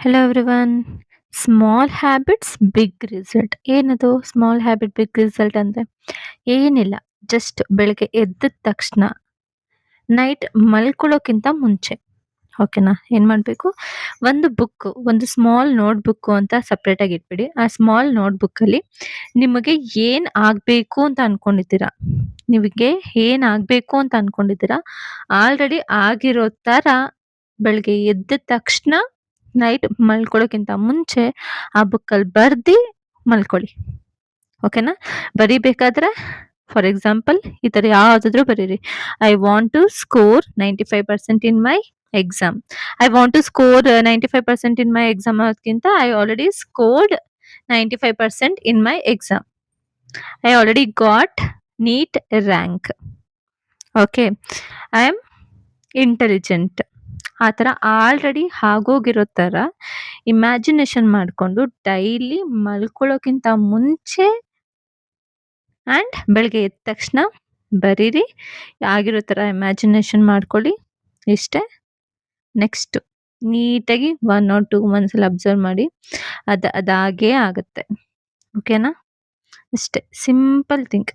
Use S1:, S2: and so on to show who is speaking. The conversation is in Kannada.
S1: Hello everyone. Small habits big result. ಏನದು ಸ್ಮಾಲ್ ಹ್ಯಾಬಿಟ್ ಬಿಗ್ ರಿಸಲ್ಟ್ ಅಂದ್ರೆ? ಏನಿಲ್ಲ. ಜಸ್ಟ್ ಬೆಳಗ್ಗೆ ಎದ್ದ ತಕ್ಷಣ ನೈಟ್ ಮಲ್ಕೊಳ್ಳೋಕ್ಕಿಂತ ಮುಂಚೆ ಓಕೆನಾ, ಏನ್ ಮಾಡಬೇಕು, ಒಂದು ಬುಕ್, ಒಂದು ಸ್ಮಾಲ್ ನೋಟ್ ಬುಕ್ ಅಂತ ಸಪ್ರೇಟ್ ಆಗಿ ಇಟ್ಬಿಡಿ. ಆ ಸ್ಮಾಲ್ ನೋಟ್ ಬುಕ್ ಅಲ್ಲಿ ನಿಮಗೆ ಏನ್ ಆಗ್ಬೇಕು ಅಂತ ಅನ್ಕೊಂಡಿದ್ದೀರಾ, ನಿಮಗೆ ಏನ್ ಆಗ್ಬೇಕು ಅಂತ ಅನ್ಕೊಂಡಿದ್ದೀರಾ, ಆಲ್ರೆಡಿ ಆಗಿರೋ ತರ ಬೆಳಗ್ಗೆ ಎದ್ದ ತಕ್ಷಣ ನೈಟ್ ಮಲ್ಕೊಳ್ಳೋಕ್ಕಿಂತ ಮುಂಚೆ ಆ ಬುಕ್ಕಲ್ಲಿ ಬರ್ದಿ ಮಲ್ಕೊಳ್ಳಿ. ಓಕೆನಾ? ಬರಿಬೇಕಾದ್ರೆ ಫಾರ್ ಎಕ್ಸಾಂಪಲ್ ಈ ತರ ಯಾವ್ದಾದ್ರು ಬರೀರಿ. I want to score 95% in my exam. I want to score 95% in my exam ಅದಕ್ಕಿಂತ I already scored 95% in my exam. I already got NEET rank. Okay, I am intelligent. ಆ ಥರ ಆಲ್ರೆಡಿ ಆಗೋಗಿರೋ ಥರ ಇಮ್ಯಾಜಿನೇಷನ್ ಮಾಡಿಕೊಂಡು ಡೈಲಿ ಮಲ್ಕೊಳ್ಳೋಕ್ಕಿಂತ ಮುಂಚೆ ಆ್ಯಂಡ್ ಬೆಳಗ್ಗೆ ಎದ್ದ ತಕ್ಷಣ ಬರೀರಿ. ಆಗಿರೋ ಥರ ಇಮ್ಯಾಜಿನೇಷನ್ ಮಾಡ್ಕೊಳ್ಳಿ. ಇಷ್ಟೇ. ನೆಕ್ಸ್ಟ್ ನೀಟಾಗಿ 1 ಆರ್ 2 ಮಂತ್ಸಲ್ಲಿ ಅಬ್ಸರ್ವ್ ಮಾಡಿ. ಅದಾಗೇ ಆಗುತ್ತೆ. ಓಕೆನಾ? ಅಷ್ಟೇ. Simple think.